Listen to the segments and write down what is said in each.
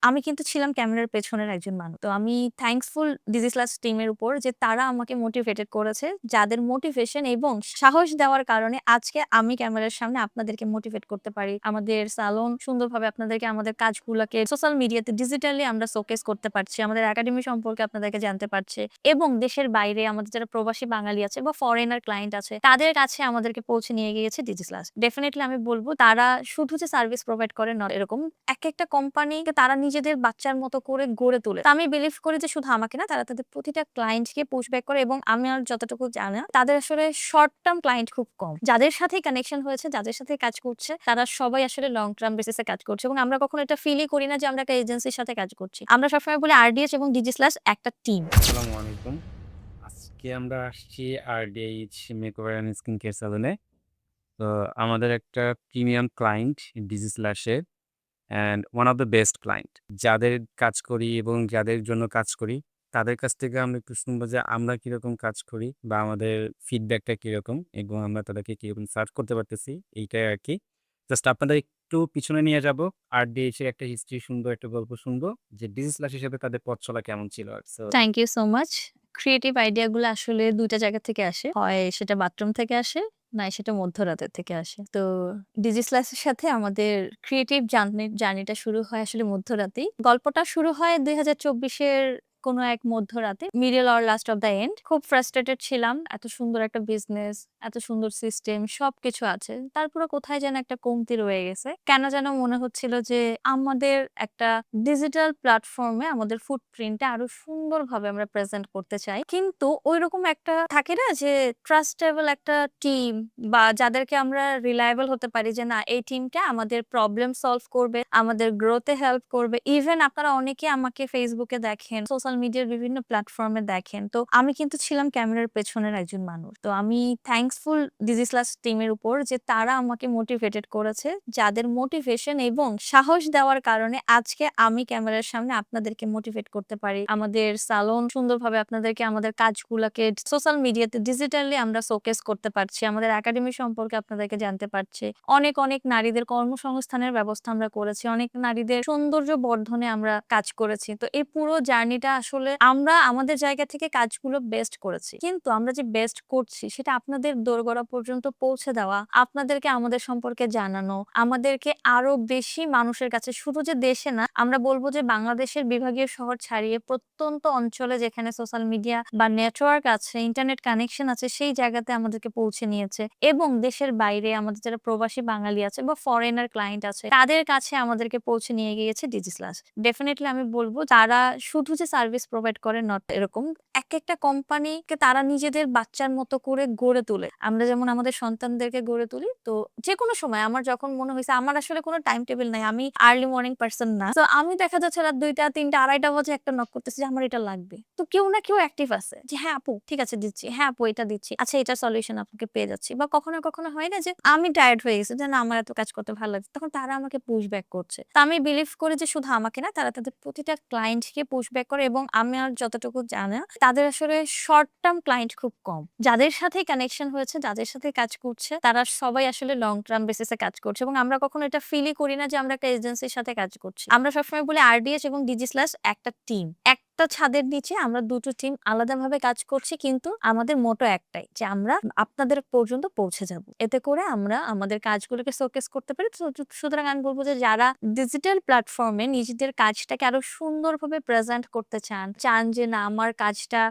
আমি কিন্তু ছিলাম ক্যামেরার পেছনের একজন মানুষ। তো আমি থ্যাঙ্কসফুল ডিজিটাল টিমের উপর যে তারা আমাকে মোটিভেটেড করেছে। যাদের মোটিভেশন এবং সাহস দেওয়ার কারণে আজকে আমি ক্যামেরার সামনে আপনাদেরকে মোটিভেট করতে পারি। আমাদের সালন সুন্দরভাবে আপনাদেরকে আমাদের কাজগুলাকে সোশ্যাল মিডিয়াতে ডিজিটালি আমরা শোকেস করতে পারছি। আমাদের একাডেমি সম্পর্কে আপনাদেরকে জানতে পারছে এবং দেশের বাইরে আমাদের যারা প্রবাসী বাঙালি আছে বা ফরেনার ক্লায়েন্ট আছে তাদের কাছে আমাদেরকে পৌঁছে নিয়ে গিয়েছে ডিজিটাল। ডেফিনিটলি আমি বলব তারা শুধু যে সার্ভিস প্রোভাইড করে নট এরকম। একেকটা কোম্পানিকে তারা নিজেদের বাচ্চার মতো করে গড়ে তোলে। তো আমি বিলিভ করি যে শুধু আমাকে না তারা তাদের প্রতিটা ক্লায়েন্টকে পুশ ব্যাক করে এবং আমার যতটুকু জানা তাদের আসলে শর্ট টার্ম ক্লায়েন্ট খুব কম। যাদের সাথেই কানেকশন হয়েছে, যাদের সাথে কাজ করছে তারা সবাই আসলে লং টার্ম বেসিস এ কাজ করছে এবং আমরা কখনো এটা ফিলই করি না যে আমরা একটা এজেন্সির সাথে কাজ করছি। আমরা সবসময় বলি আরডিএস এবং ডিজিস্ল্যাশ একটা টিম। আসসালামু আলাইকুম। আজকে আমরা আসছি RDH makeover and skin care সেলুনে। তো আমাদের একটা প্রিমিয়াম ক্লায়েন্ট ডিজি স্ল্যাশের and one of the best client. যাদের কাজ করি এবং যাদের জন্য কাজ করি, তাদের কাছ থেকে আমরা একটু শুনবো যে আমরা কিরকম কাজ করি বা আমাদের ফিডব্যাকটা কিরকম এবং আমরা তাদেরকে কিরকম সার্ভ করতে পারতেছি, এইটাই আরকি। জাস্ট আপনাদের একটু পিছনে নিয়ে যাবো। RDH এর একটা হিস্ট্রি শুনবো, একটা গল্প শুনবো যে ডিজি স্ল্যাশ হিসেবে তাদের পথ চলা কেমন ছিল আর। So thank you so much. Creative idea গুলো আসলে ২ টা জায়গা থেকে আসে। হয় সেটা বাথরুম থেকে আসে, নয় সেটা মধ্যরাতের থেকে আসে। তো ডিজিস্ল্যাশ এর সাথে আমাদের ক্রিয়েটিভ জার্নিটা শুরু হয় আসলে মধ্যরাতেই। গল্পটা শুরু হয় ২০২৪ এর কোনো এক মধ্যরাতে। Middle or last of the end. খুব ফ্রাস্ট্রেটেড ছিলাম। এত সুন্দর একটা বিজনেস, এত সুন্দর সিস্টেম সবকিছু আছে। তারপরে কোথায় যেন একটা কমতি রয়ে গেছে। কেন যেন মনে হচ্ছিল যে আমাদের একটা ডিজিটাল প্ল্যাটফর্মে আমাদের ফুটপ্রিন্টটা আরো সুন্দরভাবে আমরা প্রেজেন্ট করতে চাই। কিন্তু ঐরকম একটা থাকে না যে ট্রাস্টেবল একটা টিম বা যাদেরকে আমরা রিলায়েবল হতে পারি যে না এই টিমটা আমাদের প্রবলেম সলভ করবে, আমাদের গ্রোথে হেল্প করবে। ইভেন আপনারা অনেকে আমাকে ফেসবুকে দেখেন, সোশ্যাল মিডিয়ার বিভিন্ন প্ল্যাটফর্মে দেখেন। তো আমি কিন্তু ছিলাম ক্যামেরার পেছনের একজন মানুষ। তো আমি থ্যাঙ্কসফুল ডিজিটাল টিমের উপর যে তারা আমাকে মোটিভেটেড করেছে। যাদের মোটিভেশন এবং সাহস দেওয়ার কারণে আজকে আমি ক্যামেরার সামনে আপনাদেরকে মোটিভেট করতে পারি। আমাদের সালন সুন্দরভাবে আপনাদেরকে আমাদের কাজগুলাকে সোশ্যাল মিডিয়াতে ডিজিটালি আমরা শোকেস করতে পারছি। আমাদের একাডেমি সম্পর্কে আপনাদেরকে জানতে পারছি। অনেক নারীদের কর্মসংস্থানের ব্যবস্থা আমরা করেছি। অনেক নারীদের সৌন্দর্য বর্ধনে আমরা কাজ করেছি। তো এই পুরো জার্নিটা আসলে আমরা আমাদের জায়গা থেকে কাজগুলো বেস্ট করেছি। কিন্তু আমরা যে বেস্ট করছি সেটা আপনাদের দোরগোড়া পর্যন্ত পৌঁছে দেওয়া, আপনাদেরকে আমাদের সম্পর্কে জানানো, আমাদেরকে আরো বেশি মানুষের কাছে শুধু যে দেশে না, আমরা বলব যে বাংলাদেশের বিভাগীয় শহর ছাড়িয়ে প্রত্যন্ত অঞ্চলে যেখানে সোশ্যাল মিডিয়া বা নেটওয়ার্ক আছে, ইন্টারনেট কানেকশন আছে সেই জায়গাতে আমাদেরকে পৌঁছে নিয়েছে এবং দেশের বাইরে আমাদের যারা প্রবাসী বাঙালি আছে বা ফরেনার ক্লায়েন্ট আছে তাদের কাছে আমাদেরকে পৌঁছে নিয়ে গিয়েছে ডিজিস্ল্যাশ। ডেফিনিটলি আমি বলব তারা শুধু যে সার্ভিস প্রোভাইড করে নট এরকম। একেকটা কোম্পানিকে তারা নিজেদের বাচ্চার মতো করে গড়ে তোলে। আমরা যেমন আমাদের সন্তানদেরকে গড়ে তুলি। তো যেকোনো সময় আমার যখন মনে হইছে আমার আসলে কোনো টাইম টেবল নাই। আমি আর্লি মর্নিং পারসন না। সো আমি দেখা যাচ্ছে রাত ২টা, ৩টা, ২:৩০ বাজে একটা নক করতেছি যে আমার এটা লাগবে। তো কেউ না কেউ অ্যাক্টিভ আছে। যে হ্যাঁ আপু ঠিক আছে দিচ্ছি। হ্যাঁ আপু এটা দিচ্ছি। আচ্ছা এটার সলিউশন আপনাকে পেয়ে যাচ্ছি। বা কখনো হয় না যে আমি টায়ার্ড হয়ে গেছি যে না আমার এত কাজ করতে ভালো লাগছে। তখন তারা আমাকে পুশ ব্যাক করছে। তো আমি বিলিভ করি যে শুধু আমাকে না তারা তাদের প্রতিটা ক্লায়েন্টকে পুশ ব্যাক করে এবং আমার যতটুকু জানা তাদের আসলে শর্ট টার্ম ক্লায়েন্ট খুব কম। যাদের সাথেই কানেকশন হয়েছে, যাদের সাথে কাজ করছে তারা সবাই আসলে লং টার্ম বেসিস এ কাজ করছে এবং আমরা কখনো এটা ফিলই করি না যে আমরা একটা এজেন্সির সাথে কাজ করছি। আমরা সবসময় বলি আরডিএস এবং ডিজিস্ল্যাশ একটা টিম। একটা ছাদের নিচে আমরা ২ টো টিম আলাদাভাবে কাজ করছি কিন্তু আমাদের মোটো একটাই যে আমরা আপনাদের পর্যন্ত পৌঁছে যাব। এতে করে আমরা আমাদের কাজগুলোকে শোকেস করতে পারি। সুতরাং আমি বলব যে যারা ডিজিটাল প্ল্যাটফর্মে নিজেদের কাজটাকে আরো সুন্দরভাবে প্রেজেন্ট করতে চান যে না আমার কাজটা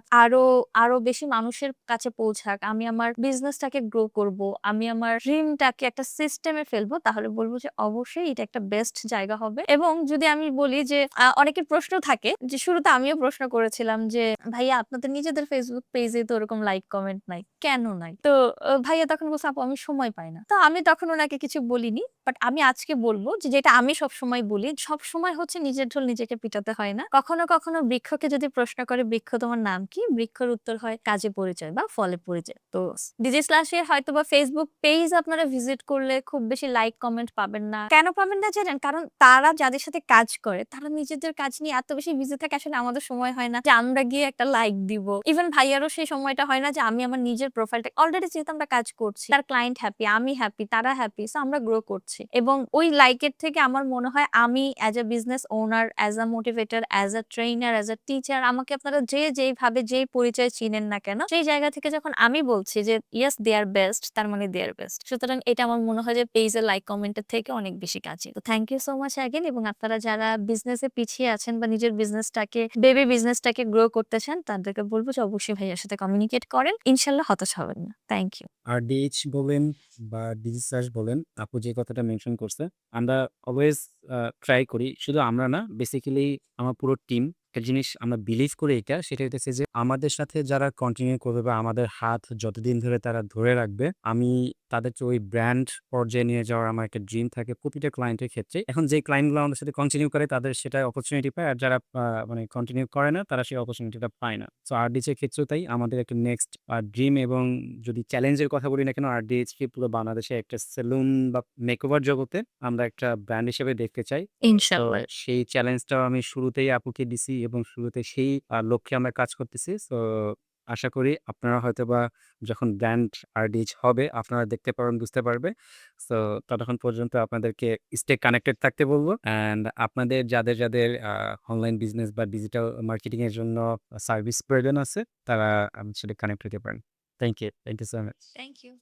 আরো বেশি মানুষের কাছে পৌঁছাক। আমি আমার বিজনেসটাকে গ্রো করব। আমি আমার ড্রিমটাকে একটা সিস্টেমে ফেলবো। তাহলে বলব যে অবশ্যই এটা একটা বেস্ট জায়গা হবে। এবং যদি আমি বলি যে অনেকের প্রশ্ন থাকে যে শুরুতে আমিও প্রশ্ন করেছিলাম যে ভাইয়া আপনাদের নিজেদের Facebook পেজে তো ওরকম লাইক কমেন্ট নাই। কেন নাই? তো ভাইয়া তখন বলছে আপু আমি সময় পাই না। তো আমি তখন উনাকে কিছু বলিনি। বাট আমি আজকে বলব যে যেটা আমি সবসময় বলি, সবসময় হচ্ছে নিজের ঢোল নিজেকে পিটাতে হয় না। কখনো বৃক্ষকে যদি প্রশ্ন করে বৃক্ষ তোমার নাম কি? বৃক্ষের উত্তর হয় কাজে পরিচয় বা ফলে পরিচয়। তো ডিজি স্ল্যাশ এর হয়তোবা Facebook পেজ আপনারা ভিজিট করলে খুব বেশি লাইক কমেন্ট পাবেন না। কেন পাবেন না জানেন? কারণ তারা যাদের সাথে কাজ করে তারা নিজেদের কাজ নিয়ে এত বেশি বিজি থাকে আসলে আমাদের সময় হয় না যে আমরা গিয়ে একটা লাইক দিব। ইভেন ভাইয়ারও সেই সময়টা হয় না যে আমি আমার নিজের প্রোফাইলটা অলরেডি যেহেতু আমরা কাজ করছি। তার ক্লায়েন্ট হ্যাপি, আমি হ্যাপি, তারা হ্যাপি। সো আমরা গ্রো করছি। এবং ওই লাইকের থেকে আমার মনে হয় আমি as a business owner, as a motivator, as a trainer, as a teacher আমাকে আপনারা যে যেইভাবে যেই পরিচয়ে চিনেন না কেন, সেই জায়গা থেকে যখন আমি বলছি যে ইয়েস দে আর বেস্ট তার মানে দে আর বেস্ট। সুতরাং এটা আমার মনে হয় যে পেজের লাইক কমেন্টের থেকে অনেক বেশি কাজে। তো thank you so much again এবং আপনারা যারা বিজনেসে পিছিয়ে আছেন বা নিজের বেবি বিজনেসটাকে গ্রো করতে চান তাদেরকে বলব যে অবশ্যই ভাইয়ার সাথে কমিউনিকেট করেন। ইনশাআল্লাহ হতাশ হবেন না। Thank you. RDH বলেন বা ডিজিসার্চ বলেন, আপু যে কথাটা মেনশন করছে, আমরা অলওয়েজ ট্রাই করি। শুধু আমরা না, বেসিক্যালি আমার পুরো টিম একটা জিনিস আমরা বিলিভ করি এটা, সেটা হইতেছে যে আমাদের সাথে যারা কন্টিনিউ করবে বা আমাদের হাত যতদিন ধরে তারা ধরে রাখবে, আমি তাদেরকে ওই ব্র্যান্ড পর্যায়ে নিয়ে যাওয়ার আমার একটা ড্রিম থাকে প্রতিটা ক্লায়েন্টের ক্ষেত্রে। এখন যে ক্লায়েন্টগুলো আমাদের সাথে কন্টিনিউ করে তাদের সেটা অপরচুনিটি পায়। আর যারা মানে কন্টিনিউ করে না তারা সেই অপরচুনিটিটা পায় না। সো RDH এর ক্ষেত্রেও তাই আমাদের একটা নেক্সট ড্রিম এবং যদি চ্যালেঞ্জের কথা বলি না কেন, RDH কে পুরো বাংলাদেশে একটা সেলুন বা মেকওভার জগতে আমরা একটা ব্র্যান্ড হিসেবে দেখতে চাই। তো ইনশাআল্লাহ। সেই চ্যালেঞ্জটাও আমি শুরুতেই আপুকে দিছি এবং শুরুতে সেই লক্ষ্যে আমরা কাজ করতেছি। সো আশা করি আপনারা হয়তোবা যখন ব্র্যান্ড RDH হবে আপনারা দেখতে পারবেন, বুঝতে পারবে। সো ততক্ষণ পর্যন্ত আপনাদেরকে স্টে কানেক্টেড থাকতে বলব। অ্যান্ড আপনাদের যাদের অনলাইন বিজনেস বা ডিজিটাল মার্কেটিং এর জন্য সার্ভিস প্রয়োজন আছে তারা আমার সাথে কানেক্ট হতে পারেন। Thank you so much. Thank you.